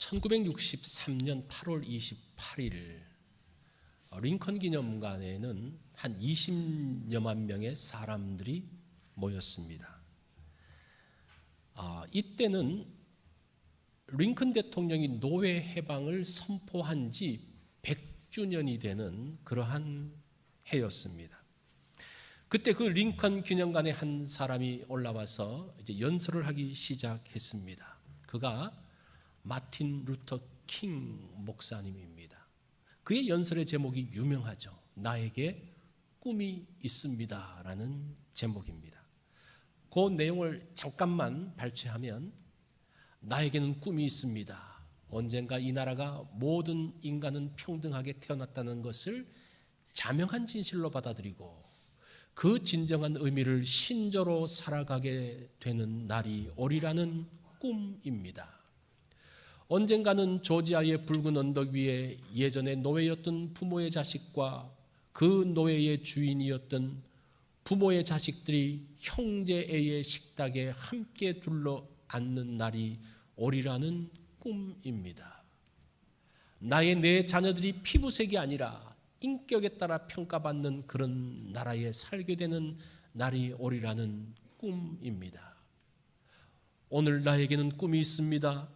1963년 8월 28일 링컨 기념관에는 한 20여만 명의 사람들이 모였습니다. 이때는 링컨 대통령이 노예 해방을 선포한 지 100주년이 되는 그러한 해였습니다. 그때 그 링컨 기념관에 한 사람이 올라와서 이제 연설을 하기 시작했습니다. 그가 마틴 루터 킹 목사님입니다. 그의 연설의 제목이 유명하죠. 나에게 꿈이 있습니다 라는 제목입니다. 그 내용을 잠깐만 발췌하면, 나에게는 꿈이 있습니다. 언젠가 이 나라가 모든 인간은 평등하게 태어났다는 것을 자명한 진실로 받아들이고 그 진정한 의미를 신조로 살아가게 되는 날이 오리라는 꿈입니다. 언젠가는 조지아의 붉은 언덕 위에 예전에 노예였던 부모의 자식과 그 노예의 주인이었던 부모의 자식들이 형제애의 식탁에 함께 둘러 앉는 날이 오리라는 꿈입니다. 나의 내 자녀들이 피부색이 아니라 인격에 따라 평가받는 그런 나라에 살게 되는 날이 오리라는 꿈입니다. 오늘 나에게는 꿈이 있습니다.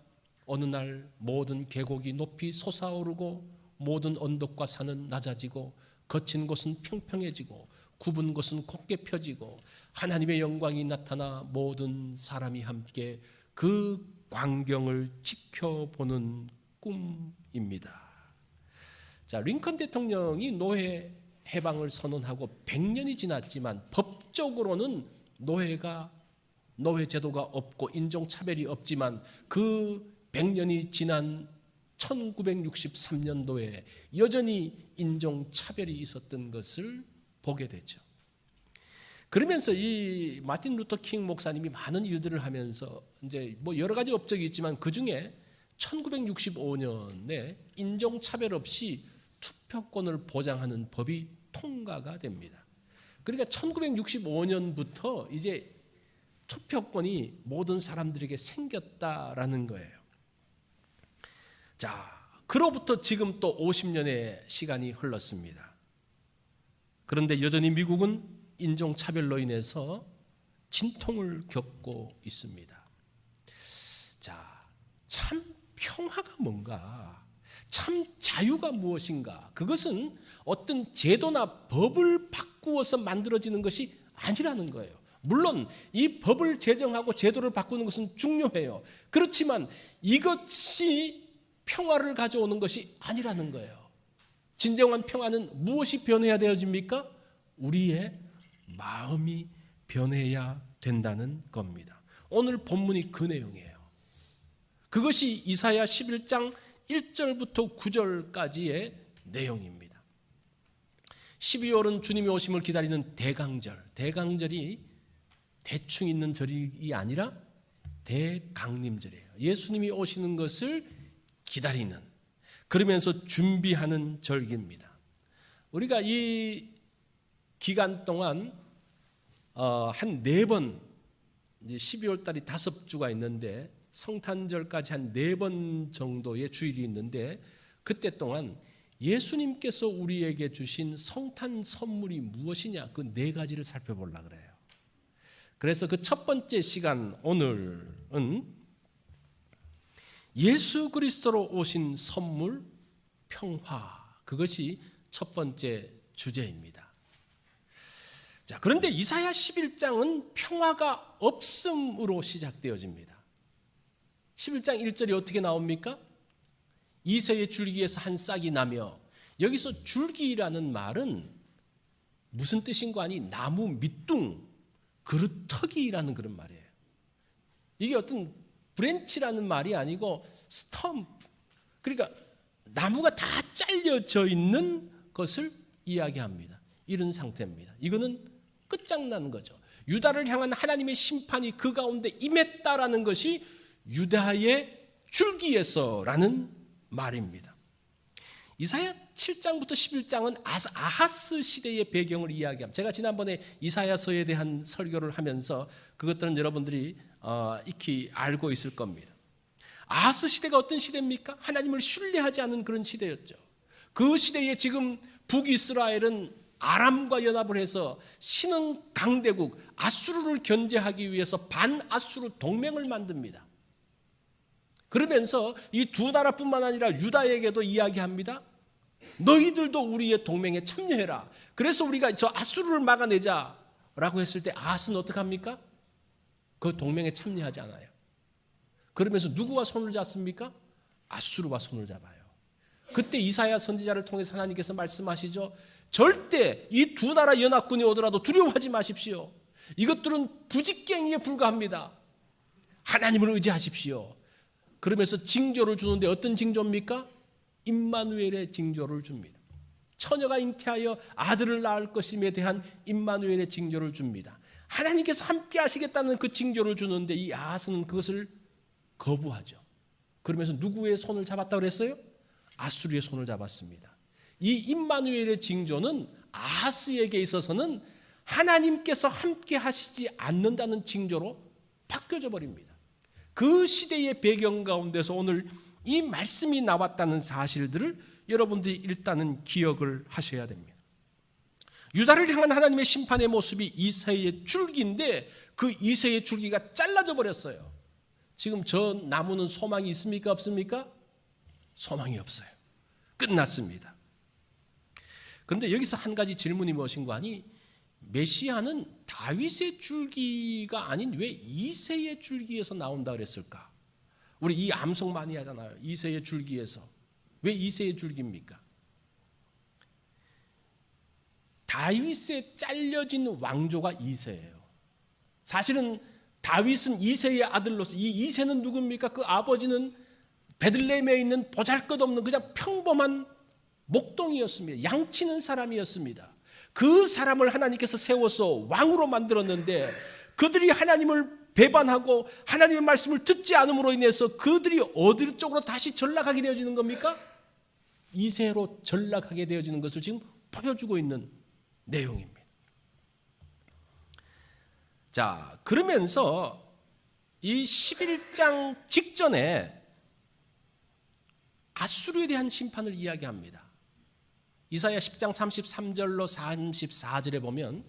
어느 날 모든 계곡이 높이 솟아오르고 모든 언덕과 산은 낮아지고 거친 곳은 평평해지고 굽은 곳은 곧게 펴지고 하나님의 영광이 나타나 모든 사람이 함께 그 광경을 지켜보는 꿈입니다. 자, 링컨 대통령이 노예 해방을 선언하고 100년이 지났지만 법적으로는 노예 제도가 없고 인종차별이 없지만 그 100년이 지난 1963년도에 여전히 인종차별이 있었던 것을 보게 되죠. 그러면서 이 마틴 루터 킹 목사님이 많은 일들을 하면서 이제 뭐 여러 가지 업적이 있지만 그 중에 1965년에 인종차별 없이 투표권을 보장하는 법이 통과가 됩니다. 그러니까 1965년부터 이제 투표권이 모든 사람들에게 생겼다라는 거예요. 자, 그로부터 지금 또 50년의 시간이 흘렀습니다. 그런데 여전히 미국은 인종차별로 인해서 진통을 겪고 있습니다. 자, 참 평화가 뭔가, 참 자유가 무엇인가, 그것은 어떤 제도나 법을 바꾸어서 만들어지는 것이 아니라는 거예요. 물론 이 법을 제정하고 제도를 바꾸는 것은 중요해요. 그렇지만 이것이 평화를 가져오는 것이 아니라는 거예요. 진정한 평화는 무엇이 변해야 되어집니까? 우리의 마음이 변해야 된다는 겁니다. 오늘 본문이 그 내용이에요. 그것이 이사야 11장 1절부터 9절까지의 내용입니다. 12월은 주님이 오심을 기다리는 대강절. 대강절이 대충 있는 절이 아니라 대강림절이에요. 예수님이 오시는 것을 기다리는, 그러면서 준비하는 절기입니다. 우리가 이 기간 동안 한 4번, 이제 12월 달이 5주가 있는데 성탄절까지 한 4번 정도의 주일이 있는데, 그때 동안 예수님께서 우리에게 주신 성탄 선물이 무엇이냐, 그 4가지를 살펴보려고 그래요. 그래서 그 첫 번째 시간 오늘은 예수 그리스도로 오신 선물 평화, 그것이 첫 번째 주제입니다. 자, 그런데 이사야 11장은 평화가 없음으로 시작되어집니다. 11장 1절이 어떻게 나옵니까? 이새의 줄기에서 한 싹이 나며, 여기서 줄기라는 말은 무슨 뜻인 거 아니? 나무 밑둥, 그루터기라는 그런 말이에요. 이게 어떤 브랜치라는 말이 아니고 스텀프, 그러니까 나무가 다 잘려져 있는 것을 이야기합니다. 이런 상태입니다. 이거는 끝장나는 거죠. 유다를 향한 하나님의 심판이 그 가운데 임했다라는 것이 유다의 줄기에서라는 말입니다. 이사야 7장부터 11장은 아하스 시대의 배경을 이야기합니다. 제가 지난번에 이사야서에 대한 설교를 하면서 그것들은 여러분들이 익히 알고 있을 겁니다. 아하스 시대가 어떤 시대입니까? 하나님을 신뢰하지 않은 그런 시대였죠. 그 시대에 지금 북이스라엘은 아람과 연합을 해서 신흥 강대국 아수르를 견제하기 위해서 반아수르 동맹을 만듭니다. 그러면서 이 두 나라뿐만 아니라 유다에게도 이야기합니다. 너희들도 우리의 동맹에 참여해라. 그래서 우리가 저 아수르를 막아내자라고 했을 때 아하스는 어떻게 합니까? 그 동맹에 참여하지 않아요. 그러면서 누구와 손을 잡습니까? 아수르와 손을 잡아요. 그때 이사야 선지자를 통해서 하나님께서 말씀하시죠. 절대 이 두 나라 연합군이 오더라도 두려워하지 마십시오. 이것들은 부직갱이에 불과합니다. 하나님을 의지하십시오. 그러면서 징조를 주는데 어떤 징조입니까? 임마누엘의 징조를 줍니다. 처녀가 잉태하여 아들을 낳을 것임에 대한 임마누엘의 징조를 줍니다. 하나님께서 함께 하시겠다는 그 징조를 주는데 이 아하스는 그것을 거부하죠. 그러면서 누구의 손을 잡았다고 그랬어요? 아수르의 손을 잡았습니다. 이 임마누엘의 징조는 아하스에게 있어서는 하나님께서 함께 하시지 않는다는 징조로 바뀌어져 버립니다. 그 시대의 배경 가운데서 오늘 이 말씀이 나왔다는 사실들을 여러분들이 일단은 기억을 하셔야 됩니다. 유다를 향한 하나님의 심판의 모습이 이새의 줄기인데 그 이새의 줄기가 잘라져 버렸어요. 지금 저 나무는 소망이 있습니까? 없습니까? 소망이 없어요. 끝났습니다. 그런데 여기서 한 가지 질문이 무엇인가 하니 메시아는 다윗의 줄기가 아닌 왜 이새의 줄기에서 나온다 그랬을까? 우리 이 암송 많이 하잖아요. 이새의 줄기에서. 왜 이새의 줄기입니까? 다윗의 잘려진 왕조가 이새예요. 사실은 다윗은 이새의 아들로서 이 이새는 누굽니까? 그 아버지는 베들레헴에 있는 보잘것없는 그냥 평범한 목동이었습니다. 양치는 사람이었습니다. 그 사람을 하나님께서 세워서 왕으로 만들었는데 그들이 하나님을 배반하고 하나님의 말씀을 듣지 않음으로 인해서 그들이 어디 쪽으로 다시 전락하게 되어지는 겁니까? 이새로 전락하게 되어지는 것을 지금 보여주고 있는 내용입니다. 자, 그러면서 이 11장 직전에 아수르에 대한 심판을 이야기합니다. 이사야 10장 33절로 34절에 보면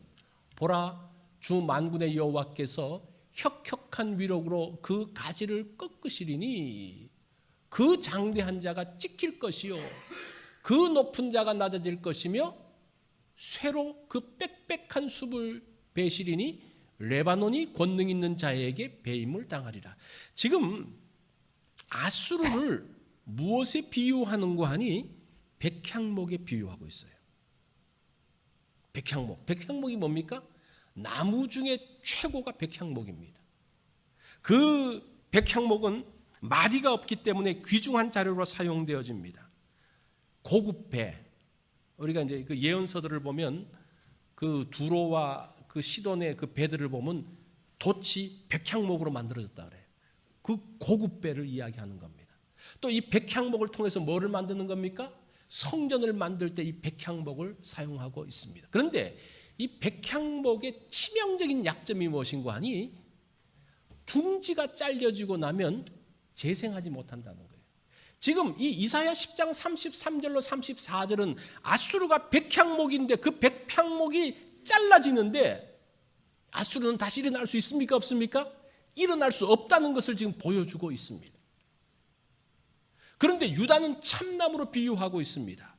보라 주 만군의 여호와께서 혁혁한 위력으로 그 가지를 꺾으시리니 그 장대한 자가 찍힐 것이요 그 높은 자가 낮아질 것이며 쇠로 그 빽빽한 숲을 베시리니 레바논이 권능 있는 자에게 배임을 당하리라. 지금 아수르를 무엇에 비유하는가 하니 백향목에 비유하고 있어요. 백향목이 뭡니까? 나무 중에 최고가 백향목입니다. 그 백향목은 마디가 없기 때문에 귀중한 자료로 사용되어집니다. 고급 배, 우리가 이제 그 예언서들을 보면 그 두로와 그 시돈의 그 배들을 보면 돛이 백향목으로 만들어졌다 그래요. 그 고급 배를 이야기하는 겁니다. 또 이 백향목을 통해서 뭐를 만드는 겁니까? 성전을 만들 때 이 백향목을 사용하고 있습니다. 그런데 이 백향목의 치명적인 약점이 무엇인가 하니 둥지가 잘려지고 나면 재생하지 못한다는 거예요. 지금 이 이사야 10장 33절로 34절은 아수르가 백향목인데 그 백향목이 잘라지는데 아수르는 다시 일어날 수 있습니까? 없습니까? 일어날 수 없다는 것을 지금 보여주고 있습니다. 그런데 유다는 참나무로 비유하고 있습니다.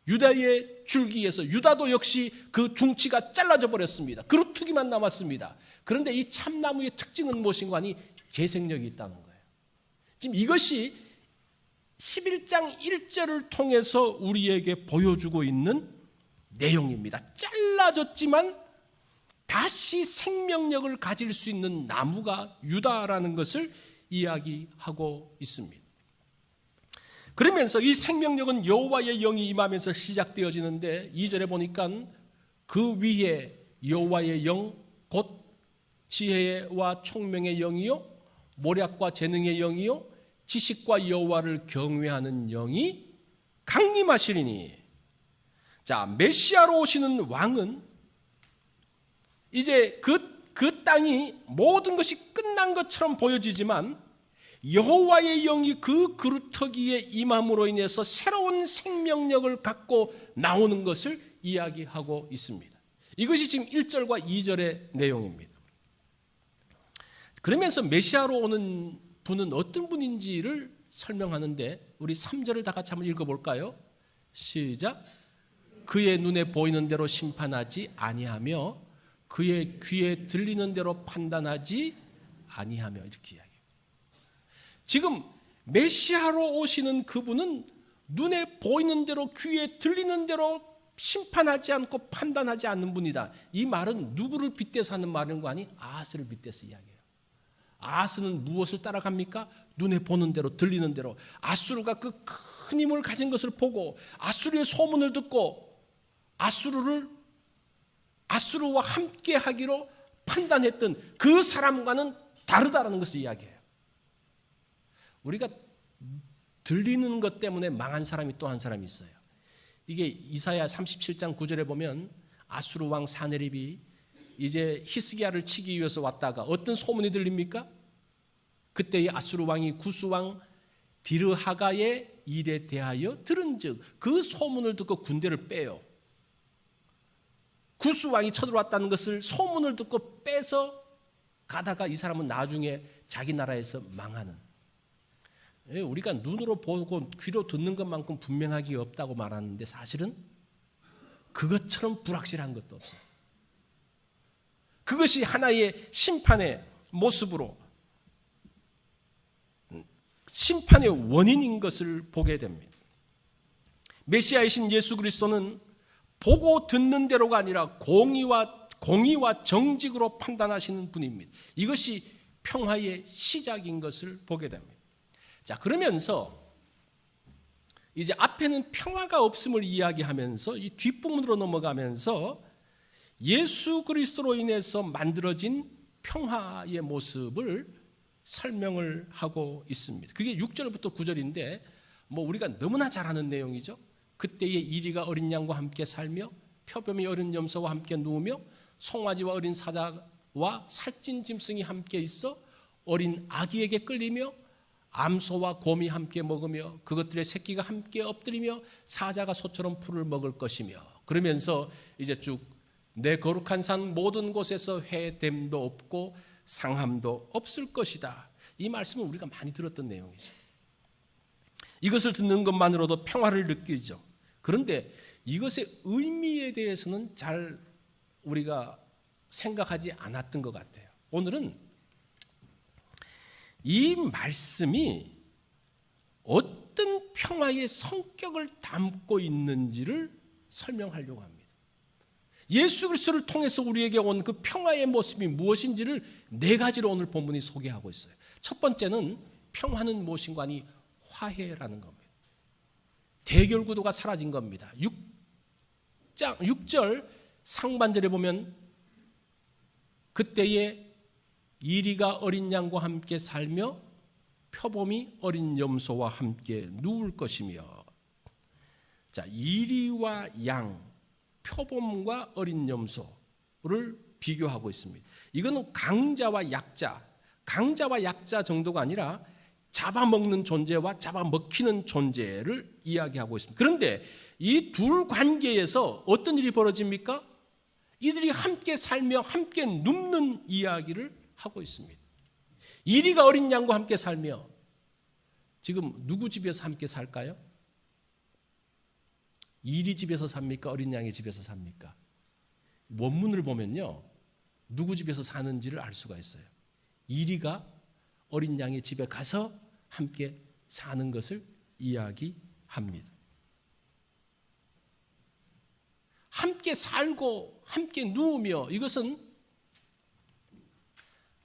유다의 줄기에서 유다도 역시 그 둥치가 잘라져 버렸습니다. 그루터기만 남았습니다. 그런데 이 참나무의 특징은 무엇인가 하니 재생력이 있다는 거예요. 지금 이것이 11장 1절을 통해서 우리에게 보여주고 있는 내용입니다. 잘라졌지만 다시 생명력을 가질 수 있는 나무가 유다라는 것을 이야기하고 있습니다. 그러면서 이 생명력은 여호와의 영이 임하면서 시작되어지는데 2절에 보니까 그 위에 여호와의 영 곧 지혜와 총명의 영이요 모략과 재능의 영이요 지식과 여호와를 경외하는 영이 강림하시리니. 자, 메시아로 오시는 왕은 이제 그 땅이 모든 것이 끝난 것처럼 보여지지만 여호와의 영이 그 그루터기에 임함으로 인해서 새로운 생명력을 갖고 나오는 것을 이야기하고 있습니다. 이것이 지금 1절과 2절의 내용입니다. 그러면서 메시아로 오는 분은 어떤 분인지를 설명하는데 우리 3절을 다 같이 한번 읽어볼까요? 시작. 그의 눈에 보이는 대로 심판하지 아니하며 그의 귀에 들리는 대로 판단하지 아니하며, 이렇게 이야기해요. 지금 메시아로 오시는 그분은 눈에 보이는 대로 귀에 들리는 대로 심판하지 않고 판단하지 않는 분이다. 이 말은 누구를 빗대서 하는 말인 거 아니? 아하스를 빗대서 이야기해요. 아하스는 무엇을 따라갑니까? 눈에 보는 대로 들리는 대로 아수르가 그 큰 힘을 가진 것을 보고 아수르의 소문을 듣고 아수르와 함께 하기로 판단했던 그 사람과는 다르다라는 것을 이야기해요. 우리가 들리는 것 때문에 망한 사람이 또 한 사람이 있어요. 이게 이사야 37장 9절에 보면 아수르 왕 사네립이 이제 히스기야를 치기 위해서 왔다가 어떤 소문이 들립니까? 그때 이 아수르 왕이 구스 왕 디르하가의 일에 대하여 들은즉 그 소문을 듣고 군대를 빼요. 구스 왕이 쳐들어왔다는 것을 소문을 듣고 빼서 가다가 이 사람은 나중에 자기 나라에서 망하는. 우리가 눈으로 보고 귀로 듣는 것만큼 분명하기 없다고 말하는데 사실은 그것처럼 불확실한 것도 없어요. 그것이 하나의 심판의 모습으로, 심판의 원인인 것을 보게 됩니다. 메시아이신 예수 그리스도는 보고 듣는 대로가 아니라 공의와 정직으로 판단하시는 분입니다. 이것이 평화의 시작인 것을 보게 됩니다. 자, 그러면서 이제 앞에는 평화가 없음을 이야기하면서 이 뒷부분으로 넘어가면서 예수 그리스도로 인해서 만들어진 평화의 모습을 설명을 하고 있습니다. 그게 6절부터 9절인데 우리가 너무나 잘 아는 내용이죠. 그때에 이리가 어린 양과 함께 살며 표범이 어린 염소와 함께 누우며 송아지와 어린 사자와 살찐 짐승이 함께 있어 어린 아기에게 끌리며 암소와 곰이 함께 먹으며 그것들의 새끼가 함께 엎드리며 사자가 소처럼 풀을 먹을 것이며, 그러면서 이제 쭉 내 거룩한 산 모든 곳에서 해됨도 없고 상함도 없을 것이다. 이 말씀은 우리가 많이 들었던 내용이죠. 이것을 듣는 것만으로도 평화를 느끼죠. 그런데 이것의 의미에 대해서는 잘 우리가 생각하지 않았던 것 같아요. 오늘은 이 말씀이 어떤 평화의 성격을 담고 있는지를 설명하려고 합니다. 예수 그리스도를 통해서 우리에게 온 그 평화의 모습이 무엇인지를 4가지로 오늘 본문이 소개하고 있어요. 첫 번째는 평화는 무엇인가 하니 화해라는 겁니다. 대결 구도가 사라진 겁니다. 6절 상반절에 보면 그때에 이리가 어린 양과 함께 살며 표범이 어린 염소와 함께 누울 것이며, 자, 이리와 양, 표범과 어린 염소를 비교하고 있습니다. 이거는 강자와 약자 정도가 아니라 잡아먹는 존재와 잡아먹히는 존재를 이야기하고 있습니다. 그런데 이 둘 관계에서 어떤 일이 벌어집니까? 이들이 함께 살며 함께 눕는 이야기를 하고 있습니다. 이리가 어린 양과 함께 살며, 지금 누구 집에서 함께 살까요? 이리 집에서 삽니까? 어린 양의 집에서 삽니까? 원문을 보면요, 누구 집에서 사는지를 알 수가 있어요. 이리가 어린 양의 집에 가서 함께 사는 것을 이야기합니다. 함께 살고 함께 누우며, 이것은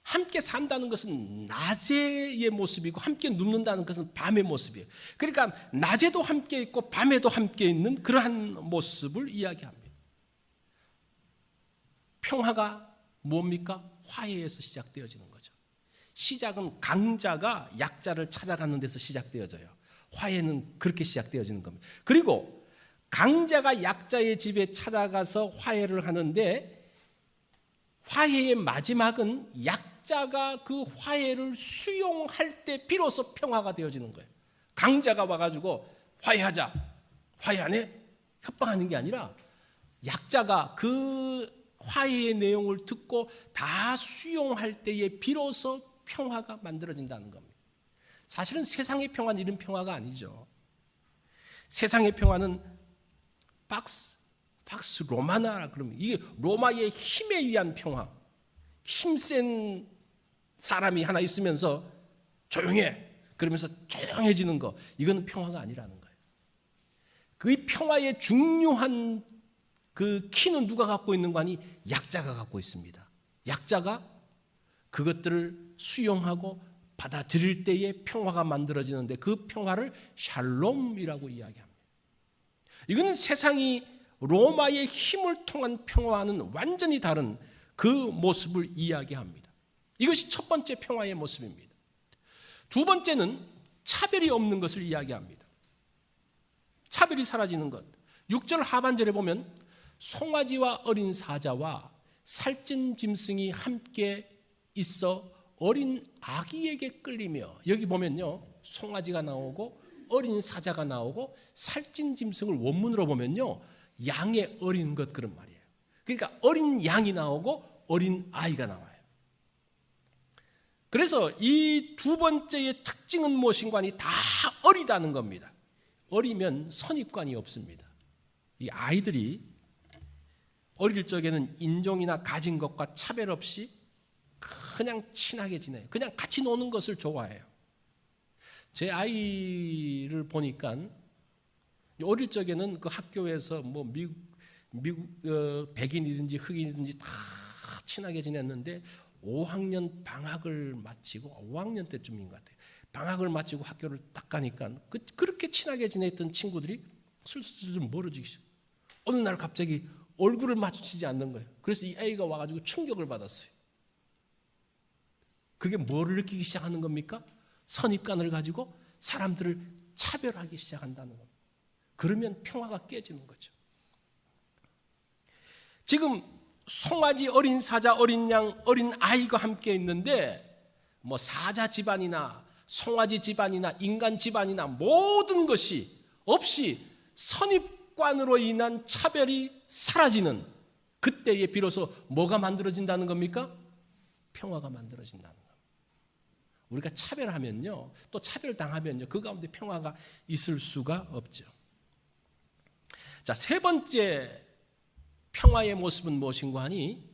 함께 산다는 것은 낮의 모습이고 함께 눕는다는 것은 밤의 모습이에요. 그러니까 낮에도 함께 있고 밤에도 함께 있는 그러한 모습을 이야기합니다. 평화가 뭡니까? 화해에서 시작되어지는 거죠. 시작은 강자가 약자를 찾아가는 데서 시작되어져요. 화해는 그렇게 시작되어지는 겁니다. 그리고 강자가 약자의 집에 찾아가서 화해를 하는데 화해의 마지막은 약자가 약자가 그 화해를 수용할 때 비로소 평화가 되어지는 거예요. 강자가 와가지고 화해하자, 화해 안 해? 협박하는 게 아니라 약자가 그 화해의 내용을 듣고 다 수용할 때에 비로소 평화가 만들어진다는 겁니다. 사실은 세상의 평화는 이런 평화가 아니죠. 세상의 평화는 박스 로마나라 그러면 이게 로마의 힘에 의한 평화. 힘센 사람이 하나 있으면서 조용해. 그러면서 조용해지는 거. 이거는 평화가 아니라는 거예요. 그 평화의 중요한 그 키는 누가 갖고 있는 거 아니? 약자가 갖고 있습니다. 약자가 그것들을 수용하고 받아들일 때에 평화가 만들어지는데 그 평화를 샬롬이라고 이야기합니다. 이거는 세상이 로마의 힘을 통한 평화와는 완전히 다른 그 모습을 이야기합니다. 이것이 첫 번째 평화의 모습입니다. 두 번째는 차별이 없는 것을 이야기합니다. 차별이 사라지는 것. 6절 하반절에 보면 송아지와 어린 사자와 살찐 짐승이 함께 있어 어린 아기에게 끌리며, 여기 보면요 송아지가 나오고 어린 사자가 나오고 살찐 짐승을 원문으로 보면요 양의 어린 것 그런 말이에요. 그러니까 어린 양이 나오고 어린 아이가 나와요. 그래서 이 두 번째의 특징은 무엇인가 하니 다 어리다는 겁니다. 어리면 선입관이 없습니다. 이 아이들이 어릴 적에는 인종이나 가진 것과 차별 없이 그냥 친하게 지내요. 그냥 같이 노는 것을 좋아해요. 제 아이를 보니까 어릴 적에는 그 학교에서 뭐 미국 백인이든지 흑인이든지 다 친하게 지냈는데 5학년 방학을 마치고 5학년 때쯤인 것 같아요. 방학을 마치고 학교를 딱 가니까 그렇게 친하게 지냈던 친구들이 슬슬 멀어지기 시작. 어느 날 갑자기 얼굴을 마주치지 않는 거예요. 그래서 이 아이가 와가지고 충격을 받았어요. 그게 뭐를 느끼기 시작하는 겁니까? 선입관을 가지고 사람들을 차별하기 시작한다는 겁니다. 그러면 평화가 깨지는 거죠. 지금 송아지, 어린 사자, 어린 양, 어린 아이가 함께 있는데 뭐 사자 집안이나 송아지 집안이나 인간 집안이나 모든 것이 없이 선입관으로 인한 차별이 사라지는 그때에 비로소 뭐가 만들어진다는 겁니까? 평화가 만들어진다는 겁니다. 우리가 차별하면요, 또 차별당하면요, 그 가운데 평화가 있을 수가 없죠. 자, 세 번째 평화의 모습은 무엇인가 하니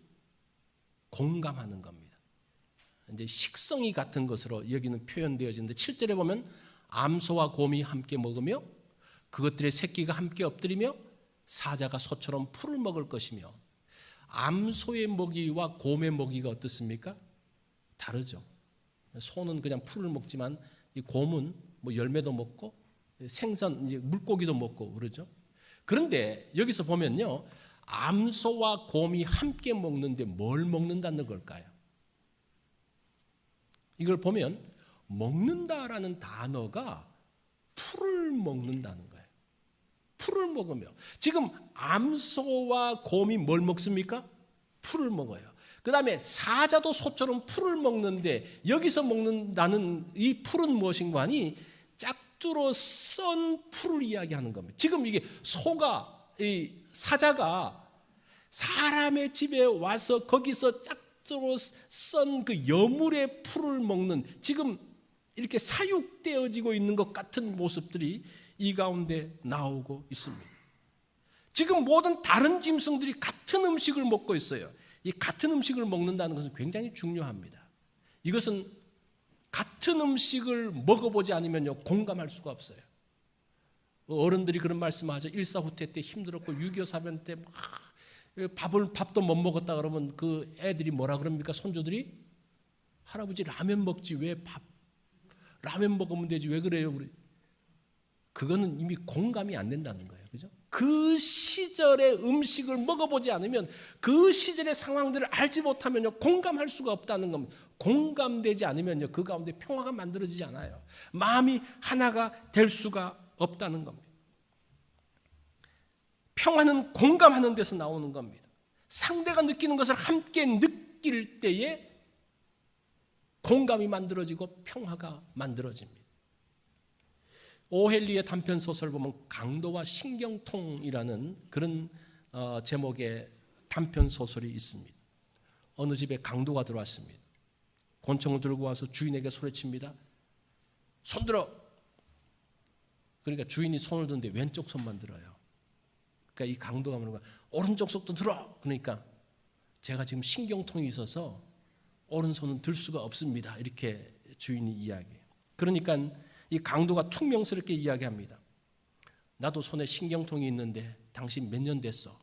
공감하는 겁니다. 이제 식성이 같은 것으로 여기는 표현되어지는데 7절에 보면 암소와 곰이 함께 먹으며 그것들의 새끼가 함께 엎드리며 사자가 소처럼 풀을 먹을 것이며. 암소의 먹이와 곰의 먹이가 어떻습니까? 다르죠. 소는 그냥 풀을 먹지만 이 곰은 뭐 열매도 먹고 생선, 이제 물고기도 먹고 그러죠. 그런데 여기서 보면요, 암소와 곰이 함께 먹는데 뭘 먹는다는 걸까요? 이걸 보면 먹는다라는 단어가 풀을 먹는다는 거예요. 풀을 먹으며. 지금 암소와 곰이 뭘 먹습니까? 풀을 먹어요. 그 다음에 사자도 소처럼 풀을 먹는데 여기서 먹는다는 이 풀은 무엇인가 하니 짝두로 썬 풀을 이야기하는 겁니다. 지금 이게 이 사자가 사람의 집에 와서 거기서 짝두로 썬 그 여물의 풀을 먹는, 지금 이렇게 사육되어지고 있는 것 같은 모습들이 이 가운데 나오고 있습니다. 지금 모든 다른 짐승들이 같은 음식을 먹고 있어요. 이 같은 음식을 먹는다는 것은 굉장히 중요합니다. 이것은 같은 음식을 먹어보지 않으면요 공감할 수가 없어요. 어른들이 그런 말씀하죠. 일사후퇴 때 힘들었고 6.25 사변 때 밥도 못 먹었다 그러면 그 애들이 뭐라 그럽니까? 손주들이 할아버지 라면 먹지 왜 라면 먹으면 되지 왜 그래요? 그거는 이미 공감이 안 된다는 거예요. 그죠? 그 시절의 음식을 먹어보지 않으면, 그 시절의 상황들을 알지 못하면요 공감할 수가 없다는 겁니다. 공감되지 않으면요 그 가운데 평화가 만들어지지 않아요. 마음이 하나가 될 수가 없다는 겁니다. 평화는 공감하는 데서 나오는 겁니다. 상대가 느끼는 것을 함께 느낄 때에 공감이 만들어지고 평화가 만들어집니다. 오헬리의 단편 소설 보면 강도와 신경통이라는 그런 제목의 단편 소설이 있습니다. 어느 집에 강도가 들어왔습니다. 권총을 들고 와서 주인에게 소리칩니다. 손들어. 그러니까 주인이 손을 드는데 왼쪽 손만 들어요. 그러니까 이 강도가 뭐는 거야. 오른쪽 손도 들어. 그러니까 제가 지금 신경통이 있어서 오른손은 들 수가 없습니다. 이렇게 주인이 이야기해요. 그러니까 이 강도가 퉁명스럽게 이야기합니다. 나도 손에 신경통이 있는데 당신 몇 년 됐어?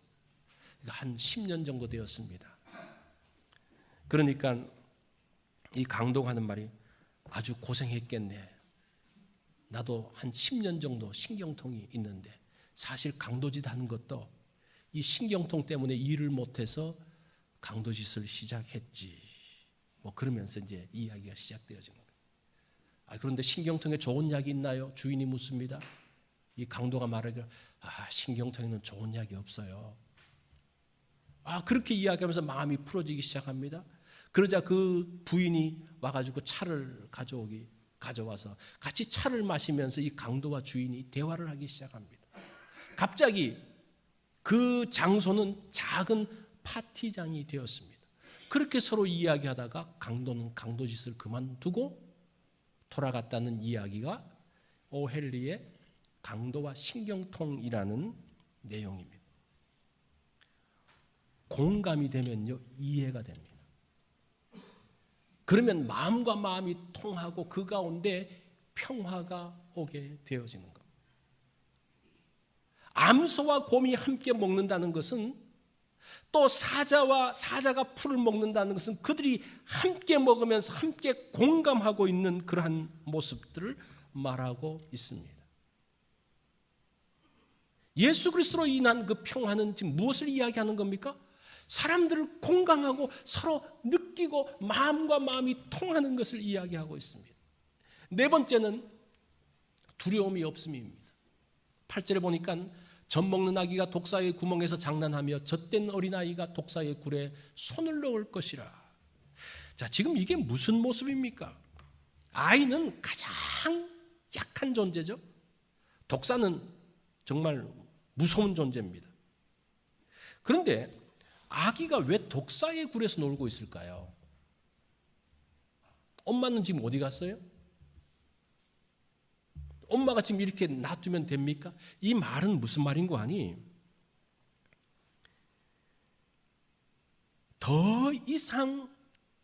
한 10년 정도 되었습니다. 그러니까 이 강도가 하는 말이 아주 고생했겠네. 나도 한 10년 정도 신경통이 있는데 사실 강도짓 하는 것도 이 신경통 때문에 일을 못해서 강도짓을 시작했지. 뭐 그러면서 이제 이야기가 시작되어지는 거예요. 그런데 신경통에 좋은 약이 있나요? 주인이 묻습니다. 이 강도가 말하기를 신경통에는 좋은 약이 없어요. 그렇게 이야기하면서 마음이 풀어지기 시작합니다. 그러자 그 부인이 와가지고 차를 가져와서 같이 차를 마시면서 이 강도와 주인이 대화를 하기 시작합니다. 갑자기 그 장소는 작은 파티장이 되었습니다. 그렇게 서로 이야기하다가 강도는 강도짓을 그만두고 돌아갔다는 이야기가 오헬리의 강도와 신경통이라는 내용입니다. 공감이 되면요, 이해가 됩니다. 그러면 마음과 마음이 통하고 그 가운데 평화가 오게 되어지는 겁니다. 암소와 곰이 함께 먹는다는 것은 또 사자가 풀을 먹는다는 것은 그들이 함께 먹으면서 함께 공감하고 있는 그러한 모습들을 말하고 있습니다. 예수 그리스도로 인한 그 평화는 지금 무엇을 이야기하는 겁니까? 사람들을 공감하고 서로 느끼고 마음과 마음이 통하는 것을 이야기하고 있습니다. 네 번째는 두려움이 없음입니다. 8절에 보니까 젖 먹는 아기가 독사의 구멍에서 장난하며 젖된 어린아이가 독사의 굴에 손을 넣을 것이라. 자, 지금 이게 무슨 모습입니까? 아이는 가장 약한 존재죠. 독사는 정말 무서운 존재입니다. 그런데 아기가 왜 독사의 굴에서 놀고 있을까요? 엄마는 지금 어디 갔어요? 엄마가 지금 이렇게 놔두면 됩니까? 이 말은 무슨 말인 거 아니? 더 이상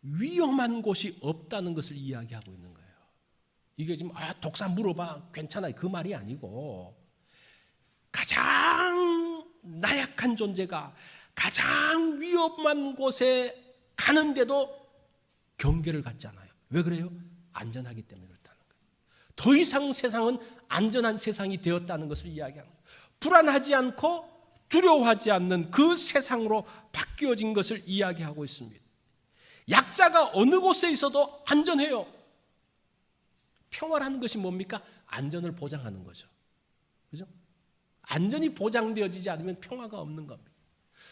위험한 곳이 없다는 것을 이야기하고 있는 거예요. 이게 지금 독사 물어봐 괜찮아요 그 말이 아니고 가장 나약한 존재가 가장 위험한 곳에 가는데도 경계를 갖잖아요. 왜 그래요? 안전하기 때문에 그렇다는 거예요. 더 이상 세상은 안전한 세상이 되었다는 것을 이야기하는 거예요. 불안하지 않고 두려워하지 않는 그 세상으로 바뀌어진 것을 이야기하고 있습니다. 약자가 어느 곳에 있어도 안전해요. 평화라는 것이 뭡니까? 안전을 보장하는 거죠. 그죠? 안전이 보장되어지지 않으면 평화가 없는 겁니다.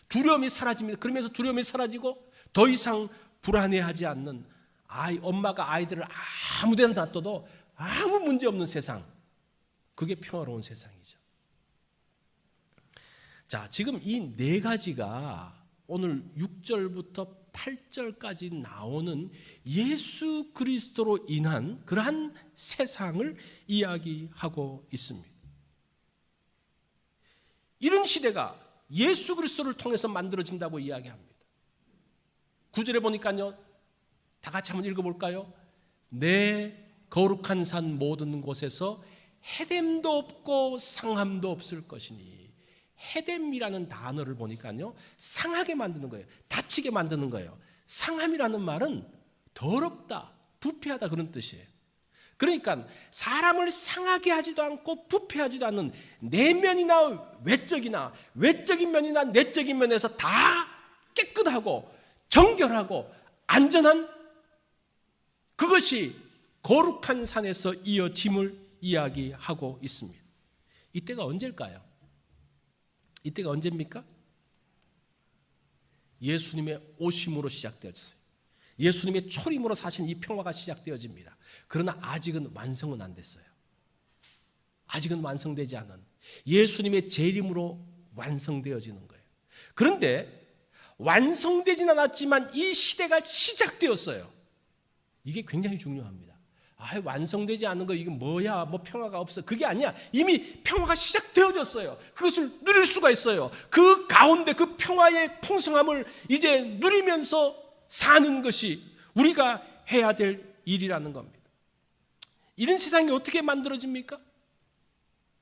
두려움이 사라집니다. 그러면서 두려움이 사라지고 더 이상 불안해하지 않는 엄마가 아이들을 아무 데나 놔둬도 아무 문제 없는 세상. 그게 평화로운 세상이죠. 자, 지금 이 네 가지가 오늘 6절부터 8절까지 나오는 예수 그리스도로 인한 그러한 세상을 이야기하고 있습니다. 이런 시대가 예수 그리스도를 통해서 만들어진다고 이야기합니다. 9절에 보니까요. 다 같이 한번 읽어볼까요? 내 거룩한 산 모든 곳에서 해됨도 없고 상함도 없을 것이니. 해됨이라는 단어를 보니까요. 상하게 만드는 거예요. 다치게 만드는 거예요. 상함이라는 말은 더럽다, 부패하다 그런 뜻이에요. 그러니까 사람을 상하게 하지도 않고 부패하지도 않는 내면이나 외적인 면이나 내적인 면에서 다 깨끗하고 정결하고 안전한 그것이 거룩한 산에서 이어짐을 이야기하고 있습니다. 이때가 언제일까요? 이때가 언제입니까? 예수님의 오심으로 시작되었어요. 예수님의 초림으로 사신 이 평화가 시작되어집니다. 그러나 아직은 완성은 안 됐어요. 아직은 완성되지 않은 예수님의 재림으로 완성되어지는 거예요. 그런데 완성되진 않았지만 이 시대가 시작되었어요. 이게 굉장히 중요합니다. 완성되지 않은 거 이게 뭐야? 뭐 평화가 없어. 그게 아니야. 이미 평화가 시작되어졌어요. 그것을 누릴 수가 있어요. 그 가운데 그 평화의 풍성함을 이제 누리면서 사는 것이 우리가 해야 될 일이라는 겁니다. 이런 세상이 어떻게 만들어집니까?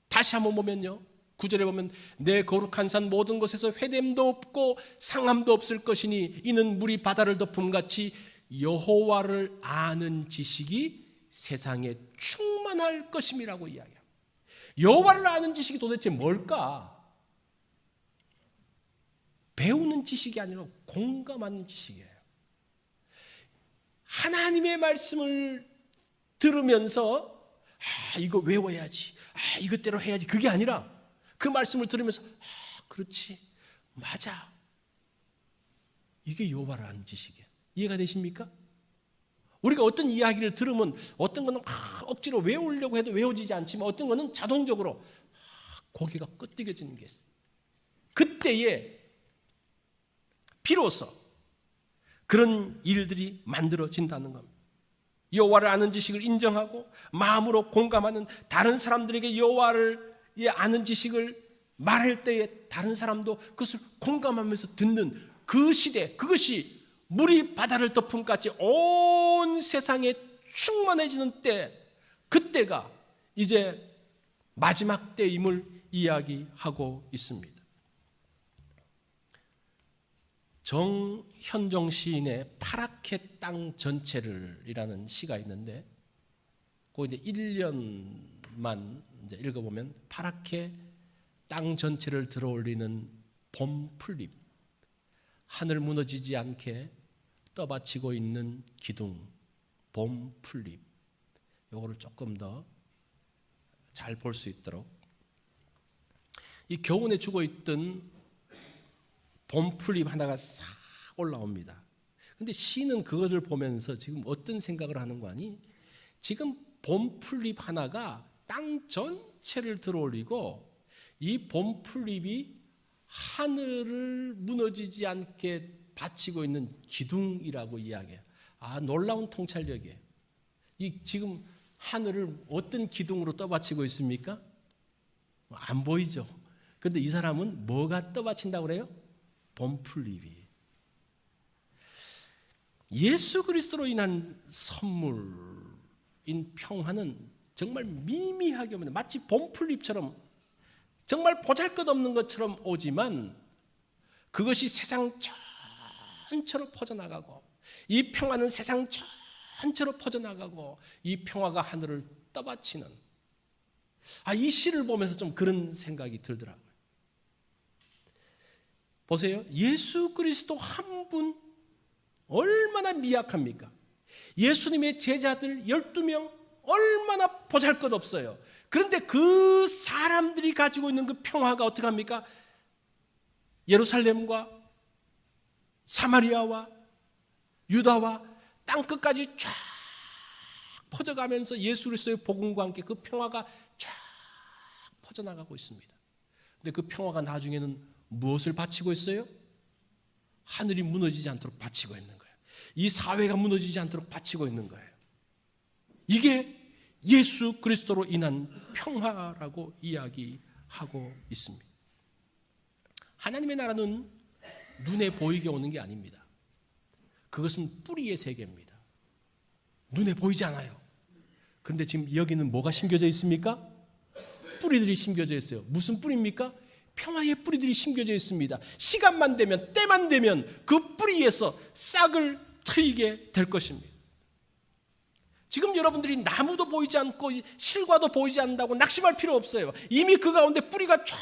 다시 한번 보면요. 9절에 보면 내 거룩한 산 모든 곳에서 회됨도 없고 상함도 없을 것이니 이는 물이 바다를 덮음같이 여호와를 아는 지식이 세상에 충만할 것임이라고 이야기합니다. 여호와를 아는 지식이 도대체 뭘까? 배우는 지식이 아니라 공감하는 지식이에요. 하나님의 말씀을 들으면서 이거 외워야지, 이것대로 해야지, 그게 아니라 그 말씀을 들으면서 그렇지, 맞아, 이게 여호와를 아는 지식이에요. 이해가 되십니까? 우리가 어떤 이야기를 들으면 어떤 거는 억지로 외우려고 해도 외워지지 않지만 어떤 거는 자동적으로 고개가 끄덕여지는 게 있어요. 그때에 비로소 그런 일들이 만들어진다는 겁니다. 여호와를 아는 지식을 인정하고 마음으로 공감하는, 다른 사람들에게 여호와를 아는 지식을 말할 때에 다른 사람도 그것을 공감하면서 듣는 그 시대, 그것이 물이 바다를 덮은 같이 온 세상에 충만해지는 때, 그때가 이제 마지막 때임을 이야기하고 있습니다. 정현종 시인의 파랗게 땅 전체를 이라는 시가 있는데, 그 이제 1년만 이제 읽어보면 파랗게 땅 전체를 들어올리는 봄 풀잎, 하늘 무너지지 않게 떠받치고 있는 기둥, 봄 풀잎, 요거를 조금 더 잘 볼 수 있도록, 이 겨우내 죽어 있던 봄 풀잎 하나가 싹 올라옵니다. 근데 시는 그것을 보면서 지금 어떤 생각을 하는 거 아니? 지금 봄 풀잎 하나가 땅 전체를 들어올리고 이 봄 풀잎이 하늘을 무너지지 않게 받치고 있는 기둥이라고 이야기해요. 놀라운 통찰력이에요. 이 지금 하늘을 어떤 기둥으로 떠받치고 있습니까? 안 보이죠. 그런데 이 사람은 뭐가 떠받친다고 그래요? 봄 풀잎이. 예수 그리스도로 인한 선물인 평화는 정말 미미하게 오면 마치 봄 풀잎처럼 정말 보잘것없는 것처럼 오지만 그것이 세상 전체로 퍼져나가고, 이 평화는 세상 전체로 퍼져나가고, 이 평화가 하늘을 떠받치는, 이 시를 보면서 좀 그런 생각이 들더라고요. 보세요. 예수 그리스도 한 분 얼마나 미약합니까? 예수님의 제자들 12명 얼마나 보잘것없어요. 그런데 그 사람들이 가지고 있는 그 평화가 어떻게 합니까? 예루살렘과 사마리아와 유다와 땅끝까지 쫙 퍼져가면서 예수 그리스도의 복음과 함께 그 평화가 쫙 퍼져나가고 있습니다. 근데 그 평화가 나중에는 무엇을 바치고 있어요? 하늘이 무너지지 않도록 바치고 있는 거예요. 이 사회가 무너지지 않도록 바치고 있는 거예요. 이게 예수 그리스도로 인한 평화라고 이야기하고 있습니다. 하나님의 나라는 눈에 보이게 오는 게 아닙니다. 그것은 뿌리의 세계입니다. 눈에 보이지 않아요. 그런데 지금 여기는 뭐가 심겨져 있습니까? 뿌리들이 심겨져 있어요. 무슨 뿌리입니까? 평화의 뿌리들이 심겨져 있습니다. 시간만 되면, 때만 되면 그 뿌리에서 싹을 트이게 될 것입니다. 지금 여러분들이 나무도 보이지 않고 실과도 보이지 않는다고 낙심할 필요 없어요. 이미 그 가운데 뿌리가 쫙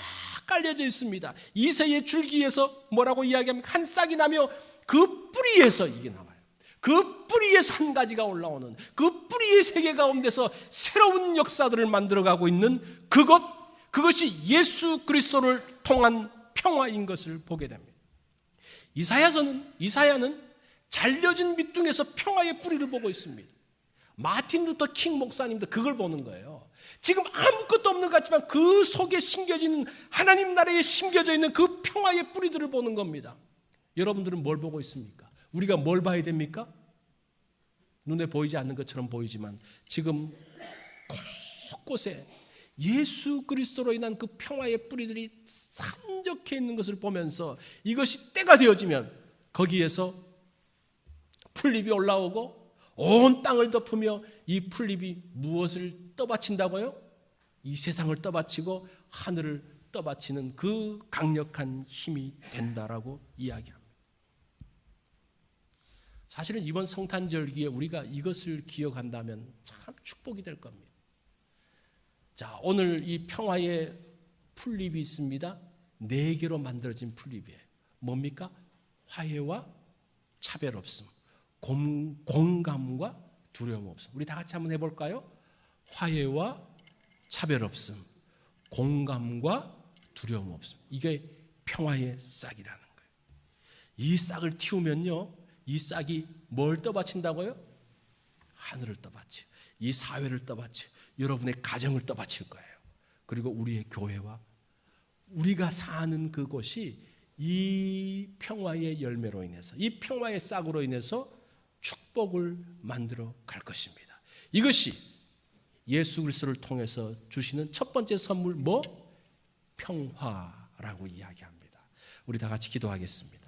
깔려져 있습니다. 이새의 줄기에서 뭐라고 이야기합니까? 한 싹이 나며 그 뿌리에서 이게 나와요. 그 뿌리에서 한 가지가 올라오는, 그 뿌리의 세계 가운데서 새로운 역사들을 만들어가고 있는 그것이 예수 그리스도를 통한 평화인 것을 보게 됩니다. 이사야는 잘려진 밑둥에서 평화의 뿌리를 보고 있습니다. 마틴 루터 킹 목사님도 그걸 보는 거예요. 지금 아무것도 없는 것 같지만 그 속에 심겨지는, 하나님 나라에 심겨져 있는 그 평화의 뿌리들을 보는 겁니다. 여러분들은 뭘 보고 있습니까? 우리가 뭘 봐야 됩니까? 눈에 보이지 않는 것처럼 보이지만 지금 곳곳에 예수 그리스도로 인한 그 평화의 뿌리들이 산적해 있는 것을 보면서 이것이 때가 되어지면 거기에서 풀잎이 올라오고 온 땅을 덮으며 이 풀잎이 무엇을 떠받친다고요? 이 세상을 떠받치고 하늘을 떠받치는 그 강력한 힘이 된다라고 이야기합니다. 사실은 이번 성탄절기에 우리가 이것을 기억한다면 참 축복이 될 겁니다. 자, 오늘 이 평화의 풀잎이 있습니다. 4개로 만들어진 풀잎이에요. 뭡니까? 화해와 차별 없음, 공감과 두려움 없음. 우리 다 같이 한번 해볼까요? 화해와 차별 없음, 공감과 두려움 없음. 이게 평화의 싹이라는 거예요. 이 싹을 틔우면요, 이 싹이 뭘 떠받친다고요? 하늘을 떠받치, 이 사회를 떠받치, 여러분의 가정을 떠받칠 거예요. 그리고 우리의 교회와 우리가 사는 그곳이 이 평화의 열매로 인해서, 이 평화의 싹으로 인해서 축복을 만들어 갈 것입니다. 이것이 예수 그리스도를 통해서 주시는 첫 번째 선물, 평화라고 이야기합니다. 우리 다 같이 기도하겠습니다.